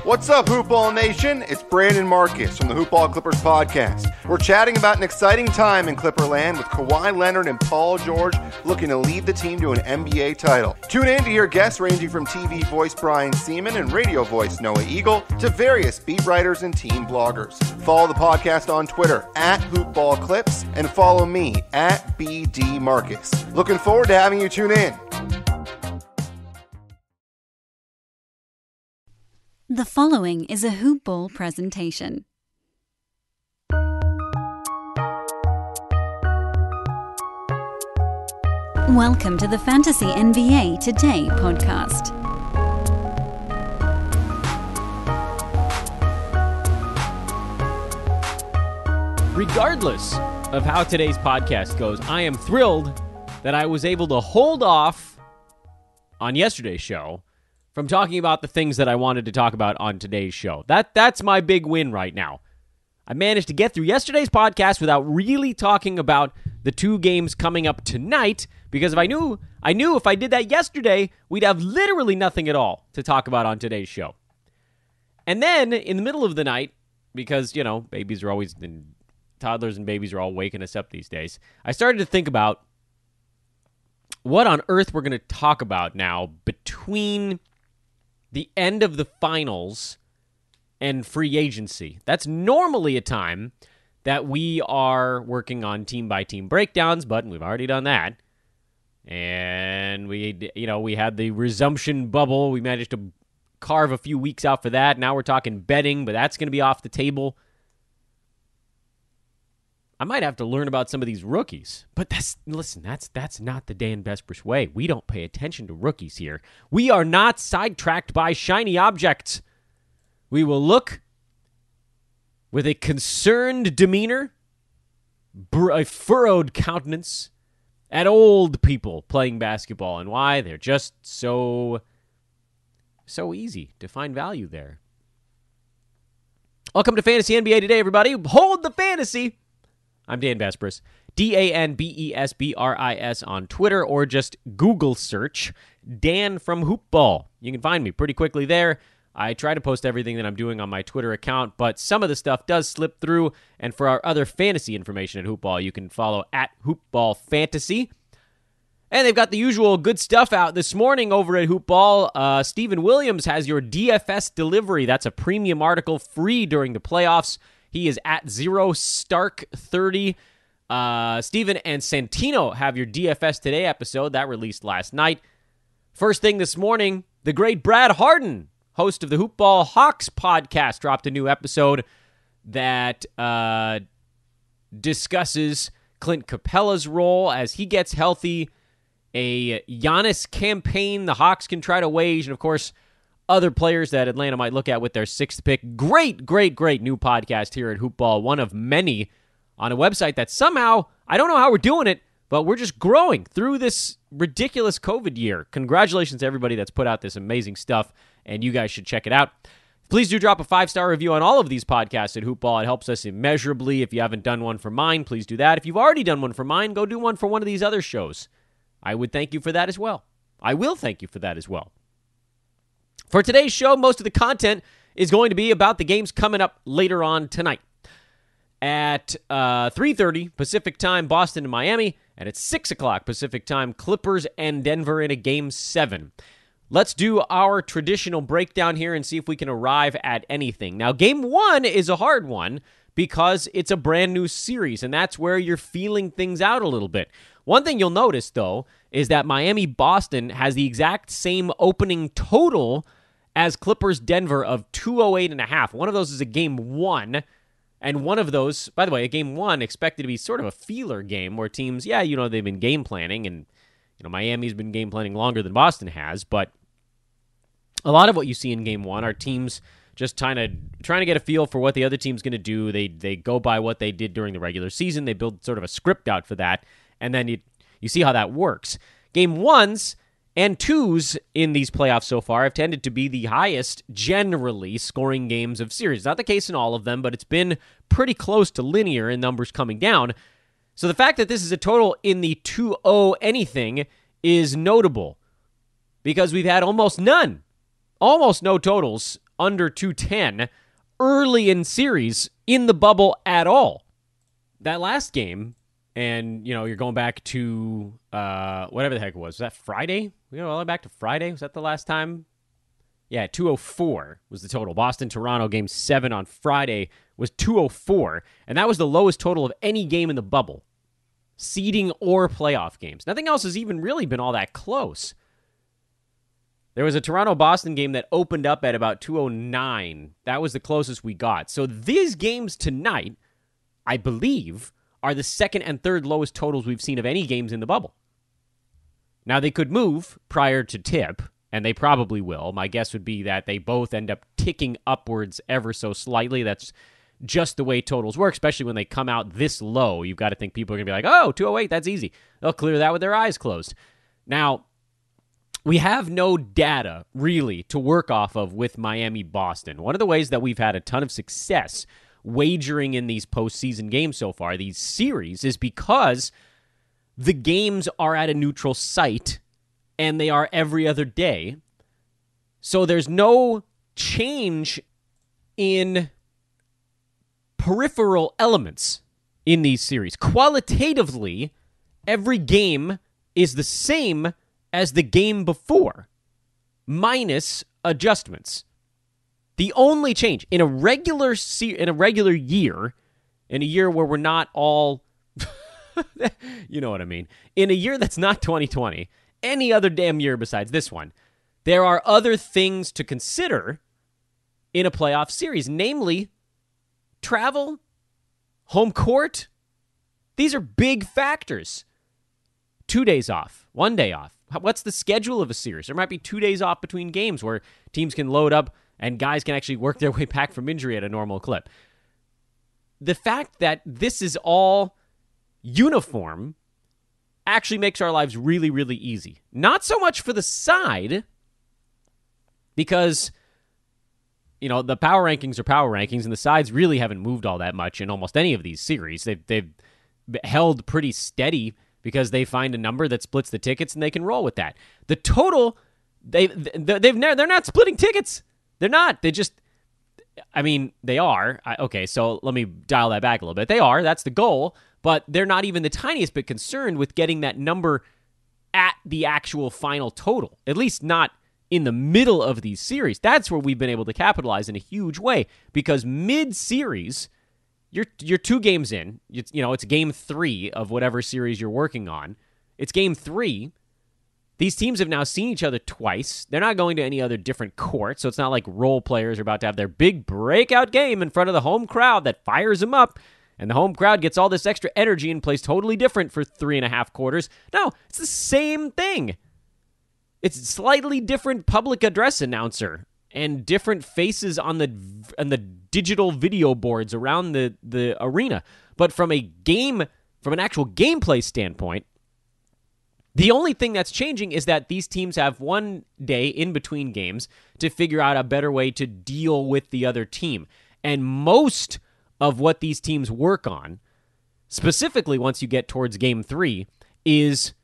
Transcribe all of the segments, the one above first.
What's up, Hoopball Nation? It's Brandon Marcus from the Hoopball Clippers podcast. We're chatting about an exciting time in Clipperland with Kawhi Leonard and Paul George looking to lead the team to an NBA title. Tune in to hear guests ranging from TV voice Brian Seaman and radio voice Noah Eagle to various beat writers and team bloggers. Follow the podcast on Twitter at HoopballClips and follow me at BD Marcus. Looking forward to having you tune in. The following is a Hoop Ball presentation. Welcome to the Fantasy NBA Today podcast. Regardless of how today's podcast goes, I am thrilled that I was able to hold off on yesterday's show from talking about the things that I wanted to talk about on today's show. That's my big win right now. I managed to get through yesterday's podcast without really talking about the two games coming up tonight, because if I knew if I did that yesterday, we'd have literally nothing at all to talk about on today's show. And then in the middle of the night, because, you know, toddlers and babies are all waking us up these days, I started to think about what on earth we're going to talk about now between the end of the finals and free agency. That's normally a time that we are working on team-by-team breakdowns, but we've already done that. And we had the resumption bubble. We managed to carve a few weeks out for that. Now we're talking betting, but that's going to be off the table. I might have to learn about some of these rookies. But that's not the Dan Besbris way. We don't pay attention to rookies here. We are not sidetracked by shiny objects. We will look with a concerned demeanor, a furrowed countenance, at old people playing basketball and why they're just so easy to find value there. Welcome to Fantasy NBA Today, everybody. Hold the fantasy. I'm Dan Besbris, DanBesbris on Twitter, or just Google search Dan from Hoopball. You can find me pretty quickly there. I try to post everything that I'm doing on my Twitter account, but some of the stuff does slip through. And for our other fantasy information at Hoopball, you can follow at Hoopball Fantasy. And they've got the usual good stuff out this morning over at Hoopball. Stephen Williams has your DFS delivery. That's a premium article, free during the playoffs. He is at ZeroStark30. Steven and Santino have your DFS Today episode. That released last night. First thing this morning, the great Brad Harden, host of the Hoopball Hawks podcast, dropped a new episode that discusses Clint Capella's role as he gets healthy, a Giannis campaign the Hawks can try to wage, and of course, other players that Atlanta might look at with their sixth pick. Great new podcast here at Hoopball. One of many on a website that somehow, I don't know how we're doing it, but we're just growing through this ridiculous COVID year. Congratulations to everybody that's put out this amazing stuff, and you guys should check it out. Please do drop a 5-star review on all of these podcasts at Hoopball. It helps us immeasurably. If you haven't done one for mine, please do that. If you've already done one for mine, go do one for one of these other shows. I would thank you for that as well. I will thank you for that as well. For today's show, most of the content is going to be about the games coming up later on tonight. At 3:30 Pacific time, Boston and Miami, and at 6 o'clock Pacific time, Clippers and Denver in a Game 7. Let's do our traditional breakdown here and see if we can arrive at anything. Now, Game 1 is a hard one because it's a brand new series, and that's where you're feeling things out a little bit. One thing you'll notice, though, is that Miami-Boston has the exact same opening total as Clippers-Denver of 208.5. One of those is a Game 1, and one of those, by the way, a Game 1 expected to be sort of a feeler game where teams, they've been game planning, and Miami's been game planning longer than Boston has, but a lot of what you see in Game 1 are teams just trying to get a feel for what the other team's going to do. They go by what they did during the regular season. They build sort of a script out for that, and then you see how that works. Game 1s and 2s in these playoffs so far have tended to be the highest, generally, scoring games of series. Not the case in all of them, but it's been pretty close to linear in numbers coming down. So the fact that this is a total in the 2-0 anything is notable because we've had almost no totals under 210 early in series in the bubble at all. That last game, and, you're going back to whatever the heck it was that Friday? We go all the way back to Friday? Was that the last time? Yeah, 204 was the total. Boston-Toronto Game 7 on Friday was 204, and that was the lowest total of any game in the bubble, seeding or playoff games. Nothing else has even really been all that close. There was a Toronto-Boston game that opened up at about 209. That was the closest we got. So these games tonight, I believe, are the second and third lowest totals we've seen of any games in the bubble. Now, they could move prior to tip, and they probably will. My guess would be that they both end up ticking upwards ever so slightly. That's just the way totals work, especially when they come out this low. You've got to think people are going to be like, oh, 208, that's easy. They'll clear that with their eyes closed. Now, we have no data, really, to work off of with Miami-Boston. One of the ways that we've had a ton of success wagering in these postseason games so far, these series, is because the games are at a neutral site and they are every other day. So there's no change in peripheral elements in these series. Qualitatively, every game is the same as the game before, minus adjustments. The only change in a regular year, in a year where we're not all, you know what I mean, in a year that's not 2020, any other damn year besides this one, there are other things to consider in a playoff series, namely travel, home court. These are big factors. 2 days off, 1 day off. What's the schedule of a series? There might be 2 days off between games where teams can load up and guys can actually work their way back from injury at a normal clip. The fact that this is all uniform actually makes our lives really, really easy. Not so much for the side, because, the power rankings are power rankings, and the sides really haven't moved all that much in almost any of these series. They've held pretty steady because they find a number that splits the tickets and they can roll with that. The total, they're not splitting tickets. They're not. They are. Okay, so let me dial that back a little bit. They are. That's the goal. But they're not even the tiniest bit concerned with getting that number at the actual final total, at least not in the middle of these series. That's where we've been able to capitalize in a huge way, because mid-series, you're 2 games in. It's game 3 of whatever series you're working on. It's game 3. These teams have now seen each other twice. They're not going to any other different court, so it's not like role players are about to have their big breakout game in front of the home crowd that fires them up, and the home crowd gets all this extra energy and plays totally different for 3.5 quarters. No, it's the same thing. It's slightly different public address announcer and different faces on the digital video boards around the arena. But from an actual gameplay standpoint, the only thing that's changing is that these teams have 1 day in between games to figure out a better way to deal with the other team. And most of what these teams work on, specifically once you get towards game 3, is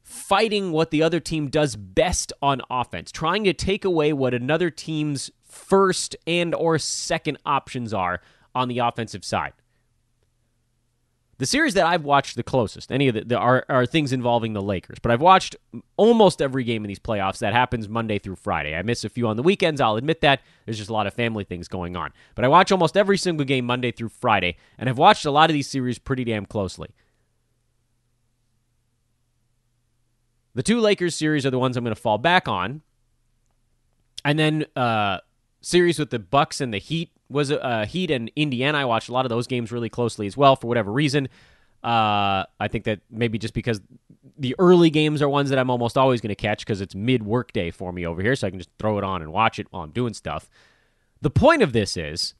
fighting what the other team does best on offense, trying to take away what another team's first and or second options are on the offensive side. The series that I've watched the closest, any of are things involving the Lakers, but I've watched almost every game in these playoffs. That happens Monday through Friday. I miss a few on the weekends, I'll admit that. There's just a lot of family things going on. But I watch almost every single game Monday through Friday, and I've watched a lot of these series pretty damn closely. The 2 Lakers series are the ones I'm going to fall back on. And then series with the Bucks and the Heat was Heat and Indiana. I watched a lot of those games really closely as well for whatever reason. I think that maybe just because the early games are ones that I'm almost always going to catch because it's mid-work day for me over here, so I can just throw it on and watch it while I'm doing stuff. The point of this is,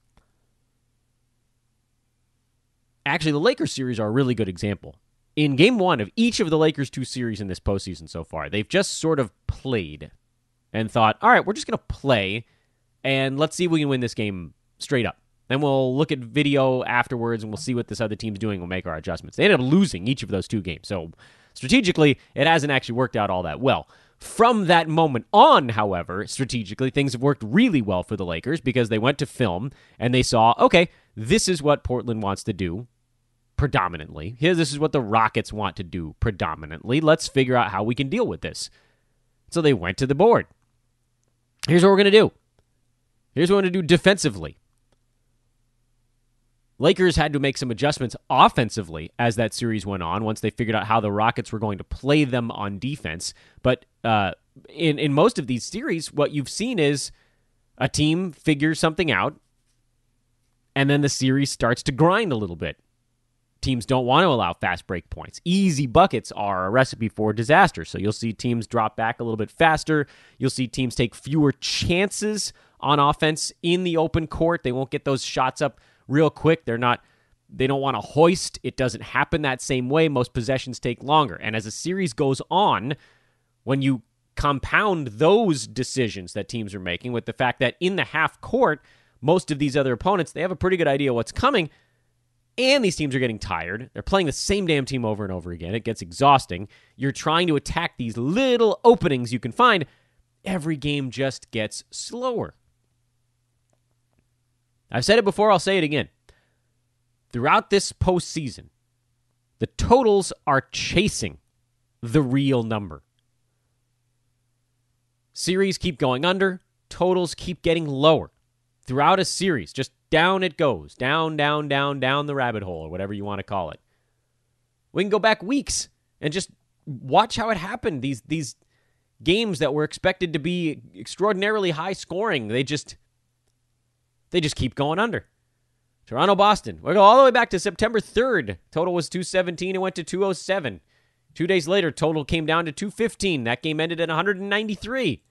actually, the Lakers series are a really good example. In game 1 of each of the Lakers' 2 series in this postseason so far, they've just sort of played and thought, all right, we're just going to play, and let's see if we can win this game straight up. Then we'll look at video afterwards, and we'll see what this other team's doing. We'll make our adjustments. They ended up losing each of those 2 games. So strategically, it hasn't actually worked out all that well. From that moment on, however, strategically, things have worked really well for the Lakers because they went to film and they saw, okay, this is what Portland wants to do predominantly. This is what the Rockets want to do predominantly. Let's figure out how we can deal with this. So they went to the board. Here's what we're going to do. Here's what we're going to do defensively. Lakers had to make some adjustments offensively as that series went on once they figured out how the Rockets were going to play them on defense. But in most of these series, what you've seen is a team figures something out, and then the series starts to grind a little bit. Teams don't want to allow fast break points. Easy buckets are a recipe for disaster. So you'll see teams drop back a little bit faster. You'll see teams take fewer chances on offense in the open court. They won't get those shots up real quick. They don't want to hoist. It doesn't happen that same way. Most possessions take longer. And as a series goes on, when you compound those decisions that teams are making with the fact that in the half court, most of these other opponents, they have a pretty good idea what's coming. And these teams are getting tired. They're playing the same damn team over and over again. It gets exhausting. You're trying to attack these little openings you can find. Every game just gets slower. I've said it before, I'll say it again. Throughout this postseason, the totals are chasing the real number. Series keep going under, totals keep getting lower. Throughout a series, just down it goes. Down, down, down, down the rabbit hole, or whatever you want to call it. We can go back weeks and just watch how it happened. These games that were expected to be extraordinarily high scoring, they just keep going under. Toronto-Boston. We go all the way back to September 3rd. Total was 217. It went to 207. 2 days later, total came down to 215. That game ended at 193.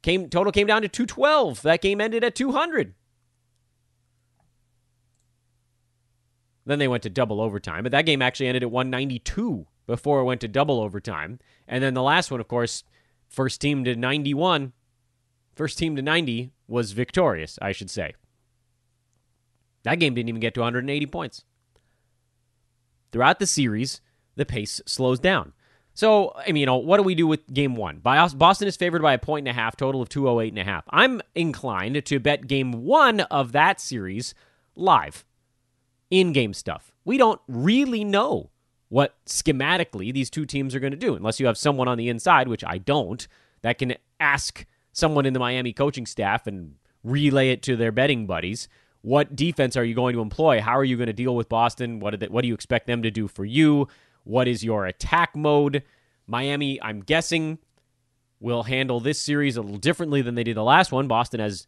Total came down to 212. That game ended at 200. Then they went to double overtime, but that game actually ended at 192 before it went to double overtime. And then the last one, of course, first team to 91. First team to 90 was victorious, I should say. That game didn't even get to 180 points. Throughout the series, the pace slows down. So, I mean, what do we do with game one? Boston is favored by 1.5, total of 208.5. I'm inclined to bet game one of that series live. In-game stuff. We don't really know what schematically these two teams are going to do, unless you have someone on the inside, which I don't, that can ask someone in the Miami coaching staff and relay it to their betting buddies. What defense are you going to employ? How are you going to deal with Boston? What do you expect them to do for you? What is your attack mode? Miami, I'm guessing, will handle this series a little differently than they did the last one. Boston has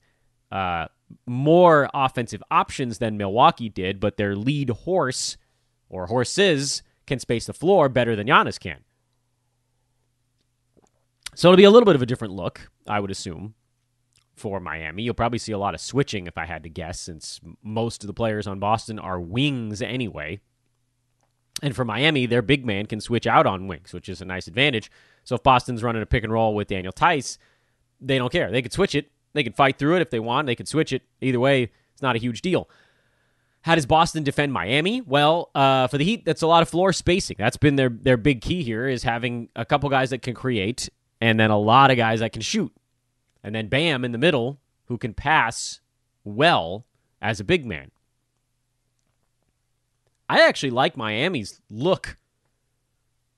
more offensive options than Milwaukee did, but their lead horse, or horses, can space the floor better than Giannis can. So it'll be a little bit of a different look, I would assume, for Miami. You'll probably see a lot of switching, if I had to guess, since most of the players on Boston are wings anyway. And for Miami, their big man can switch out on wings, which is a nice advantage. So if Boston's running a pick and roll with Daniel Tice, they don't care. They could switch it. They could fight through it if they want. They could switch it. Either way, it's not a huge deal. How does Boston defend Miami? Well, for the Heat, that's a lot of floor spacing. That's been their big key here, is having a couple guys that can create and then a lot of guys that can shoot. And then Bam in the middle, who can pass well as a big man. I actually like Miami's look.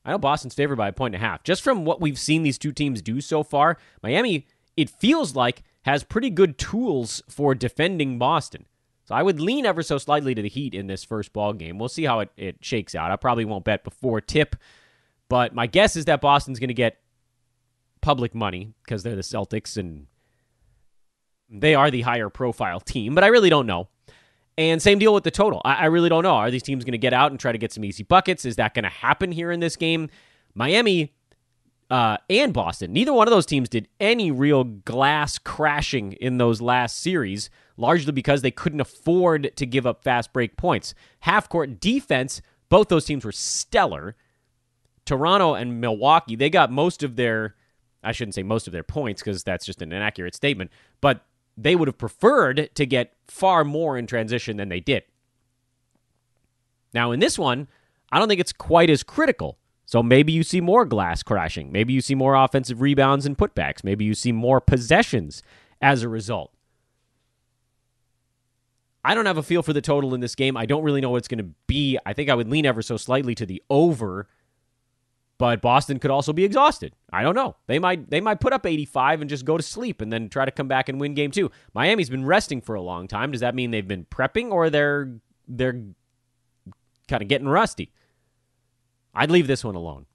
I know Boston's favored by 1.5. Just from what we've seen these two teams do so far, Miami, it feels like, has pretty good tools for defending Boston. So I would lean ever so slightly to the Heat in this first ball game. We'll see how it shakes out. I probably won't bet before tip, but my guess is that Boston's going to get public money because they're the Celtics and they are the higher profile team, but I really don't know. And same deal with the total. I really don't know. Are these teams going to get out and try to get some easy buckets? Is that going to happen here in this game? Miami and Boston, neither one of those teams did any real glass crashing in those last series, largely because they couldn't afford to give up fast break points. Half-court defense, both those teams were stellar. Toronto and Milwaukee, they got most of their, I shouldn't say most of their points because that's just an inaccurate statement, but they would have preferred to get far more in transition than they did. Now, in this one, I don't think it's quite as critical. So maybe you see more glass crashing. Maybe you see more offensive rebounds and putbacks. Maybe you see more possessions as a result. I don't have a feel for the total in this game. I don't really know what it's going to be. I think I would lean ever so slightly to the over, but Boston could also be exhausted. I don't know. They might put up 85 and just go to sleep and then try to come back and win game 2. Miami's been resting for a long time. Does that mean they've been prepping, or they're kind of getting rusty? I'd leave this one alone.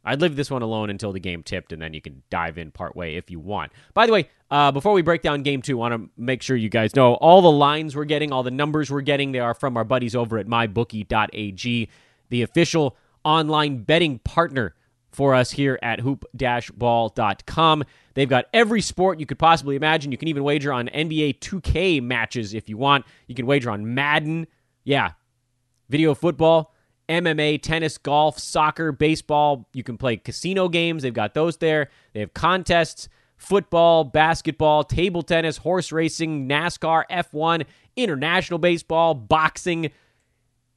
I'd leave this one alone until the game tipped, and then you can dive in partway if you want. By the way, before we break down game 2, I want to make sure you guys know all the lines we're getting, all the numbers we're getting, they are from our buddies over at mybookie.ag, the official online betting partner for us here at hoop-ball.com. They've got every sport you could possibly imagine. You can even wager on NBA 2K matches if you want. You can wager on Madden, video football, MMA, tennis, golf, soccer, baseball. You can play casino games. They've got those there. They have contests, football, basketball, table tennis, horse racing, NASCAR, F1, international baseball, boxing.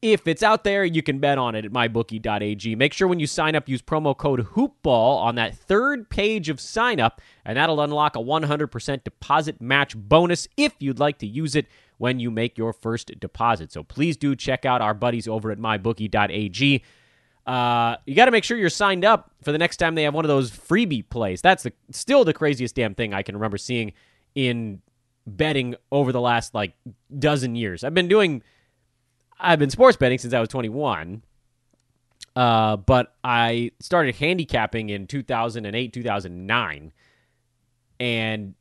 If it's out there, you can bet on it at mybookie.ag. Make sure when you sign up, use promo code HOOPBALL on that third page of sign up, and that'll unlock a 100% deposit match bonus if you'd like to use it when you make your first deposit. So please do check out our buddies over at mybookie.ag. You got to make sure you're signed up for the next time they have one of those freebie plays. That's still the craziest damn thing I can remember seeing in betting over the last dozen years. I've been sports betting since I was 21, but I started handicapping in 2008, 2009, and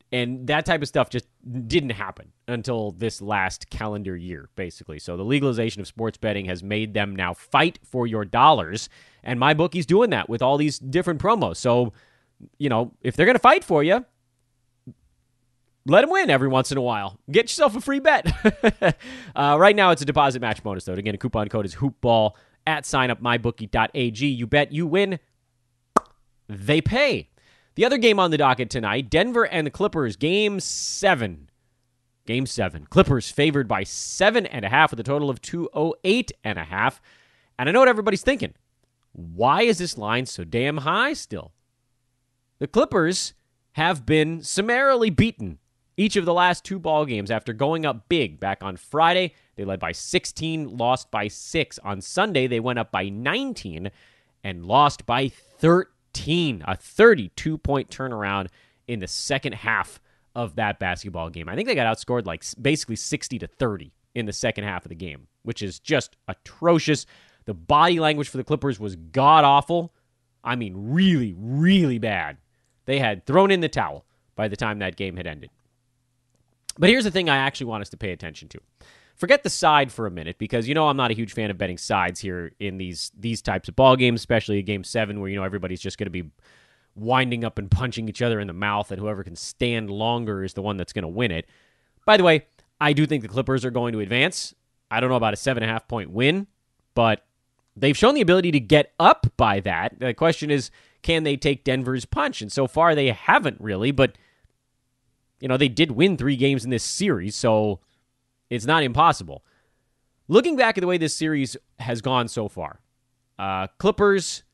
that type of stuff just didn't happen until this last calendar year, basically. So the legalization of sports betting has made them now fight for your dollars, and MyBookie's doing that with all these different promos. So, if they're going to fight for you, let them win every once in a while. Get yourself a free bet. Right now, it's a deposit match bonus, though. Again, a coupon code is HoopBall at signupmybookie.ag. You bet, you win, they pay. The other game on the docket tonight, Denver and the Clippers, Game 7. Game 7. Clippers favored by 7.5 with a total of 208.5. And I know what everybody's thinking. Why is this line so damn high still? The Clippers have been summarily beaten each of the last 2 ball games after going up big. Back on Friday, they led by 16, lost by 6. On Sunday, they went up by 19 and lost by 13. A 32-point turnaround in the second half of that basketball game. I think they got outscored basically 60-30 in the second half of the game, which is just atrocious. The body language for the Clippers was god-awful. I mean, really, really bad. They had thrown in the towel by the time that game had ended. But here's the thing I actually want us to pay attention to. Forget the side for a minute, because I'm not a huge fan of betting sides here in these types of ball games, especially a Game 7 where everybody's just going to be winding up and punching each other in the mouth, and whoever can stand longer is the one that's going to win it. By the way, I do think the Clippers are going to advance. I don't know about a 7.5-point win, but they've shown the ability to get up by that. The question is, can they take Denver's punch? And so far, they haven't really, but they did win 3 games in this series, so it's not impossible. Looking back at the way this series has gone so far, Clippers,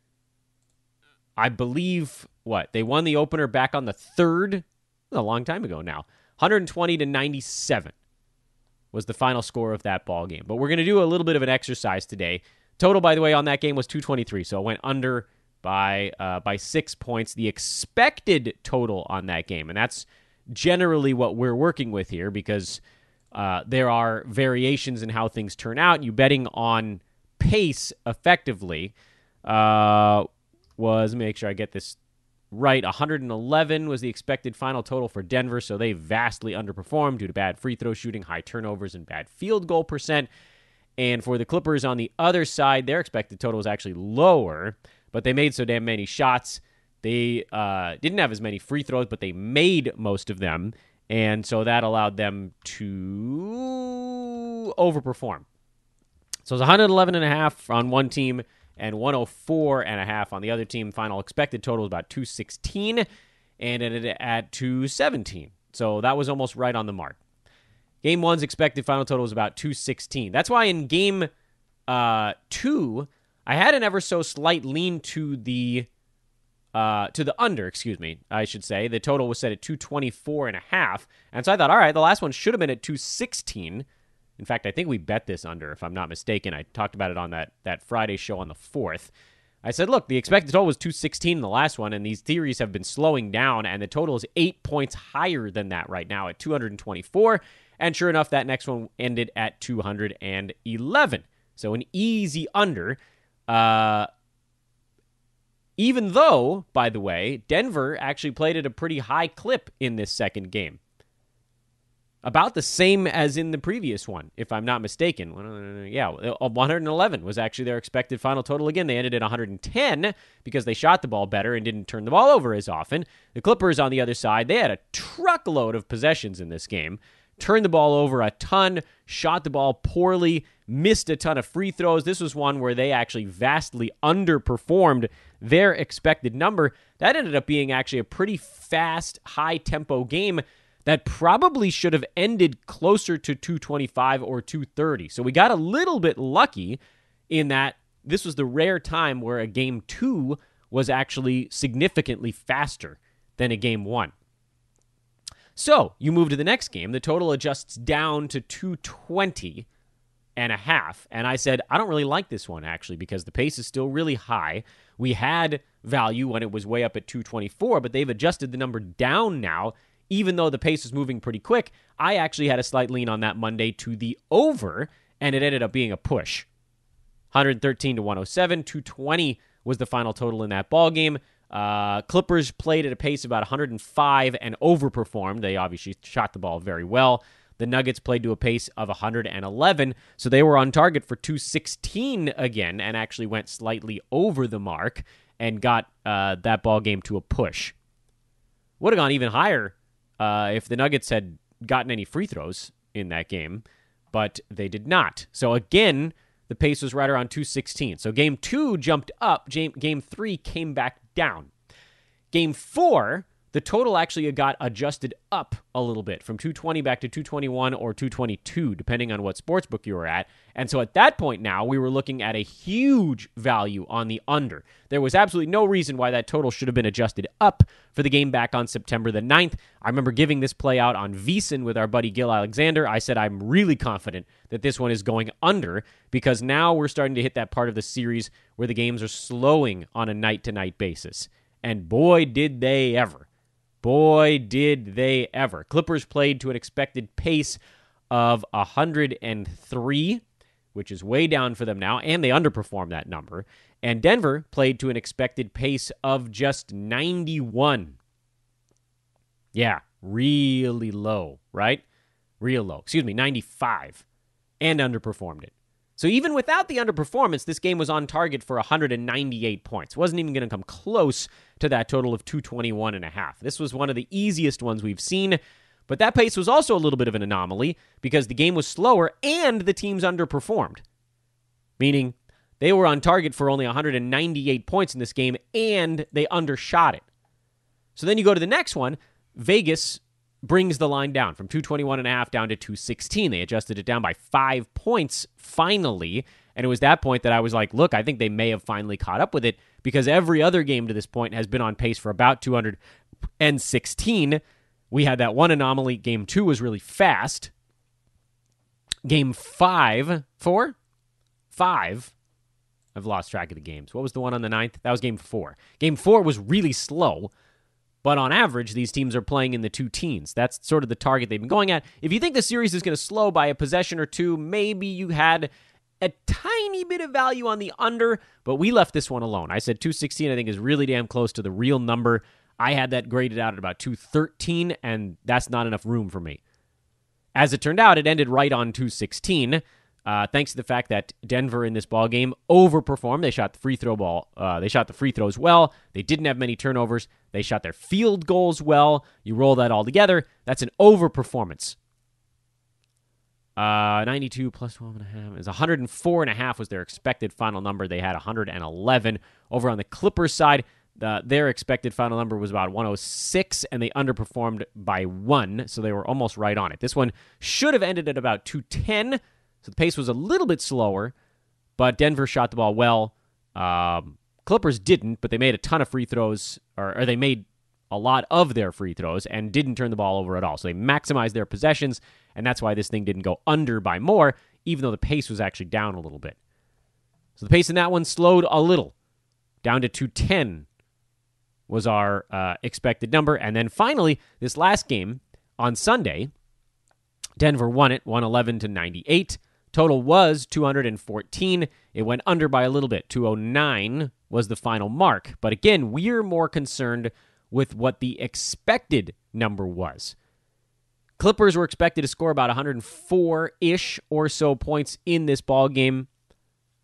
I believe, they won the opener back on the 3rd, a long time ago now. 120-97 was the final score of that ball game. But we're going to do a little bit of an exercise today. Total, by the way, on that game was 223, so it went under by 6 points. The expected total on that game, and that's generally what we're working with here, because there are variations in how things turn out. You betting on pace effectively was, make sure I get this right, 111 was the expected final total for Denver, so they vastly underperformed due to bad free throw shooting, high turnovers, and bad field goal percent. And for the Clippers on the other side, their expected total was actually lower, but they made so damn many shots. They didn't have as many free throws, but they made most of them, and so that allowed them to overperform. So it was 111.5 on one team and 104.5 on the other team. Final expected total was about 216, and ended at 217. So that was almost right on the mark. Game 1's expected final total was about 216. That's why in Game 2, I had an ever so slight lean to the under, I should say. The total was set at 224.5. And so I thought, all right, the last one should have been at 216. In fact, I think we bet this under, if I'm not mistaken. I talked about it on that Friday show on the 4th. I said, look, the expected total was 216 in the last one, and these theories have been slowing down, and the total is 8 points higher than that right now at 224. And sure enough, that next one ended at 211. So an easy under. Even though, by the way, Denver actually played at a pretty high clip in this second game. About the same as in the previous one, if I'm not mistaken. 111 was actually their expected final total. Again, they ended at 110 because they shot the ball better and didn't turn the ball over as often. The Clippers, on the other side, they had a truckload of possessions in this game. Turned the ball over a ton, shot the ball poorly, missed a ton of free throws. This was one where they actually vastly underperformed their expected number. That ended up being actually a pretty fast, high-tempo game that probably should have ended closer to 225 or 230. So we got a little bit lucky in that this was the rare time where a game 2 was actually significantly faster than a game 1. So you move to the next game. The total adjusts down to 220.5. And I said, I don't really like this one, actually, because the pace is still really high. We had value when it was way up at 224, but they've adjusted the number down now. Even though the pace is moving pretty quick, I actually had a slight lean on that Monday to the over, and it ended up being a push. 113 to 107, 220 was the final total in that ball game. Clippers played at a pace of about 105 and overperformed. They obviously shot the ball very well. The Nuggets played to a pace of 111, so they were on target for 216 again and actually went slightly over the mark and got that ball game to a push. Would have gone even higher if the Nuggets had gotten any free throws in that game, but they did not. So again, the pace was right around 216. So game 2 jumped up. Game 3 came back down. Game 4, the total actually got adjusted up a little bit from 220 back to 221 or 222, depending on what sportsbook you were at. And so at that point now, we were looking at a huge value on the under. There was absolutely no reason why that total should have been adjusted up for the game back on September the 9th. I remember giving this play out on VSiN with our buddy Gil Alexander. I said I'm really confident that this one is going under because now we're starting to hit that part of the series where the games are slowing on a night-to-night basis. And boy, did they ever. Boy, did they ever. Clippers played to an expected pace of 103, which is way down for them now, and they underperformed that number. And Denver played to an expected pace of just 91. Yeah, really low, right? Real low. 95. And underperformed it. So even without the underperformance, this game was on target for 198 points. Wasn't even going to come close to that total of 221.5. This was one of the easiest ones we've seen, but that pace was also a little bit of an anomaly because the game was slower and the teams underperformed, meaning they were on target for only 198 points in this game and they undershot it. So then you go to the next one. Vegas brings the line down from 221.5 down to 216. They adjusted it down by 5 points finally, and it was that point that I was like, look, I think they may have finally caught up with it because every other game to this point has been on pace for about 216. We had that one anomaly. Game 2 was really fast. Game 5, I've lost track of the games. What was the one on the 9th? That was Game 4. Game 4 was really slow. But on average, these teams are playing in the 2 teens. That's sort of the target they've been going at. If you think the series is going to slow by a possession or two, maybe you had a tiny bit of value on the under, but we left this one alone. I said 216, I think, is really damn close to the real number. I had that graded out at about 213, and that's not enough room for me. As it turned out, it ended right on 216. Thanks to the fact that Denver in this ball game overperformed. They shot the free throws well. They didn't have many turnovers. They shot their field goals well. You roll that all together, that's an overperformance. 92 plus 12.5 is 104.5 was their expected final number. They had 111. Over on the Clippers side, their expected final number was about 106, and they underperformed by 1, so they were almost right on it. This one should have ended at about 210. So the pace was a little bit slower, but Denver shot the ball well. Clippers didn't, but they made a ton of free throws, or they made a lot of their free throws and didn't turn the ball over at all. So they maximized their possessions, and that's why this thing didn't go under by more, even though the pace was actually down a little bit. So the pace in that one slowed a little, down to 210 was our expected number. And then finally, this last game on Sunday, Denver won it, 111-98. Total was 214. It went under by a little bit. 209 was the final mark. But again, we're more concerned with what the expected number was. Clippers were expected to score about 104-ish or so points in this ball game.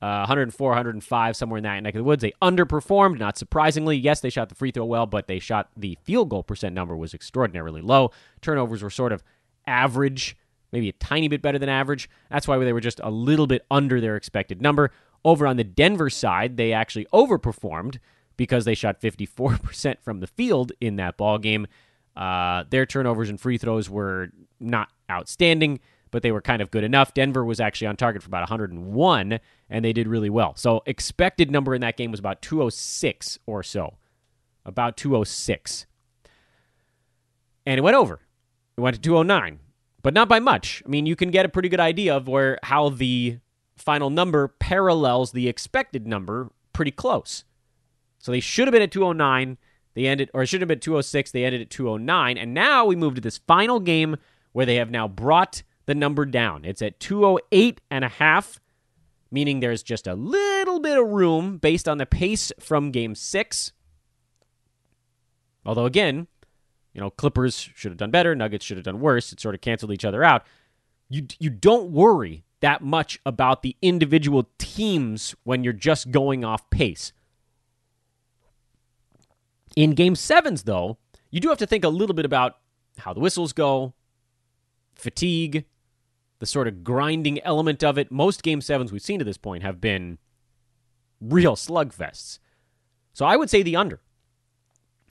104, 105, somewhere in that neck of the woods. They underperformed, not surprisingly. Yes, they shot the free throw well, but they shot the field goal percent number was extraordinarily low. Turnovers were sort of average, maybe a tiny bit better than average. That's why they were just a little bit under their expected number. Over on the Denver side, they actually overperformed because they shot 54% from the field in that ball game. Their turnovers and free throws were not outstanding, but they were kind of good enough. Denver was actually on target for about 101, and they did really well. So expected number in that game was about 206 or so. About 206. And it went over. It went to 209, but not by much. I mean, you can get a pretty good idea of how the final number parallels the expected number pretty close. So they should have been at 209. It should have been 206. They ended at 209. And now we move to this final game where they have now brought the number down. It's at 208.5, meaning there's just a little bit of room based on the pace from Game 6. Although, again, Clippers should have done better. Nuggets should have done worse. It sort of canceled each other out. You don't worry that much about the individual teams when you're just going off pace. In Game 7s, though, you do have to think a little bit about how the whistles go, fatigue, the sort of grinding element of it. Most Game 7s we've seen to this point have been real slugfests. So I would say the under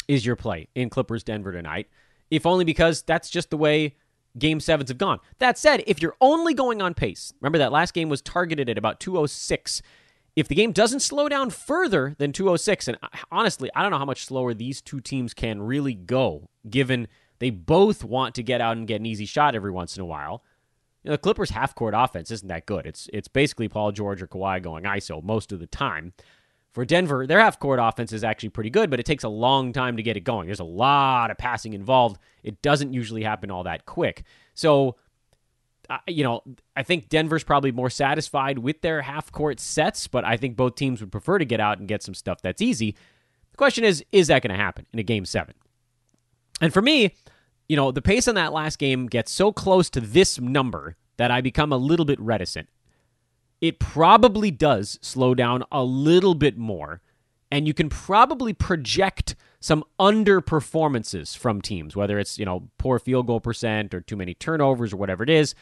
is your play in Clippers-Denver tonight, if only because that's just the way Game 7s have gone. That said, if you're only going on pace, remember that last game was targeted at about 206. If the game doesn't slow down further than 206, and honestly, I don't know how much slower these two teams can really go, given they both want to get out and get an easy shot every once in a while. The Clippers' half-court offense isn't that good. It's basically Paul George or Kawhi going ISO most of the time. For Denver, their half-court offense is actually pretty good, but it takes a long time to get it going. There's a lot of passing involved. It doesn't usually happen all that quick. So, I think Denver's probably more satisfied with their half-court sets, but I think both teams would prefer to get out and get some stuff that's easy. The question is that going to happen in a Game 7? And for me, the pace on that last game gets so close to this number that I become a little bit reticent. It probably does slow down a little bit more, and you can probably project some underperformances from teams, whether it's, poor field goal percent or too many turnovers or whatever it is.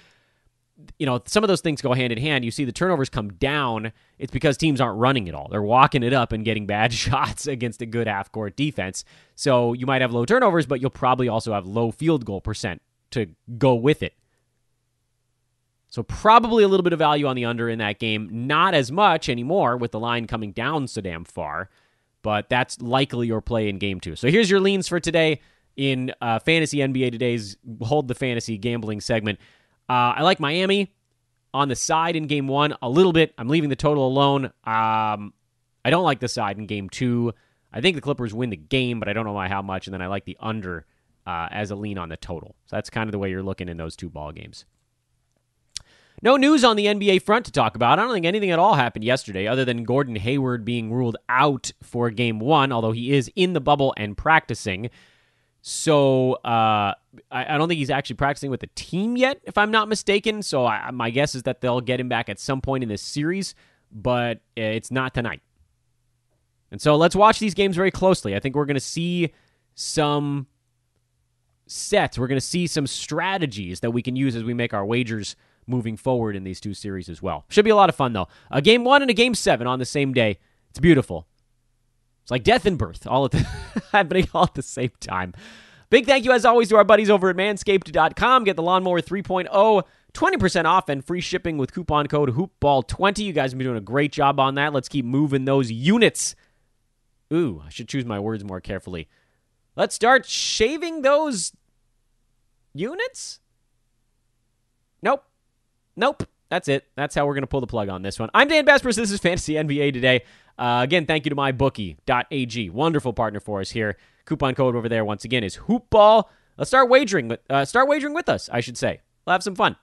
Some of those things go hand in hand. You see the turnovers come down. It's because teams aren't running it all. They're walking it up and getting bad shots against a good half-court defense. So you might have low turnovers, but you'll probably also have low field goal percent to go with it. So probably a little bit of value on the under in that game. Not as much anymore with the line coming down so damn far, but that's likely your play in Game 2. So here's your leans for today in Fantasy NBA Today's Hold the Fantasy Gambling segment. I like Miami on the side in Game 1 a little bit. I'm leaving the total alone. I don't like the side in Game 2. I think the Clippers win the game, but I don't know by how much. And then I like the under as a lean on the total. So that's kind of the way you're looking in those two ball games. No news on the NBA front to talk about. I don't think anything at all happened yesterday other than Gordon Hayward being ruled out for Game 1, although he is in the bubble and practicing. So I don't think he's actually practicing with the team yet, if I'm not mistaken. So my guess is that they'll get him back at some point in this series, but it's not tonight. And so let's watch these games very closely. I think we're going to see some sets. We're going to see some strategies that we can use as we make our wagers moving forward in these two series as well. Should be a lot of fun, though. A Game 1 and a Game 7 on the same day. It's beautiful. It's like death and birth all happening all at the same time. Big thank you, as always, to our buddies over at Manscaped.com. Get the Lawnmower 3.0, 20% off and free shipping with coupon code HoopBall20. You guys have been doing a great job on that. Let's keep moving those units. Ooh, I should choose my words more carefully. Let's start shaving those units? Nope. That's it. That's how we're going to pull the plug on this one. I'm Dan Besbris. This is Fantasy NBA Today. Again, thank you to MyBookie.ag. Wonderful partner for us here. Coupon code over there, once again, is HoopBall. Let's start wagering. Start wagering with us, I should say. We'll have some fun.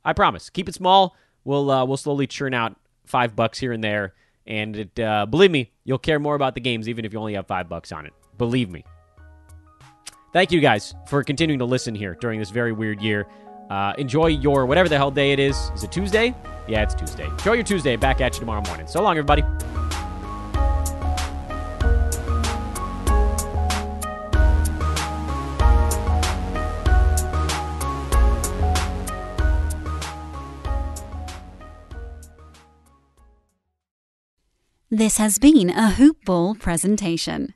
I promise. Keep it small. We'll slowly churn out $5 here and there. And believe me, you'll care more about the games even if you only have $5 on it. Believe me. Thank you guys for continuing to listen here during this very weird year. Enjoy your whatever the hell day it is. Is it Tuesday? Yeah, it's Tuesday. Enjoy your Tuesday. Back at you tomorrow morning. So long, everybody. This has been a Hoop Ball presentation.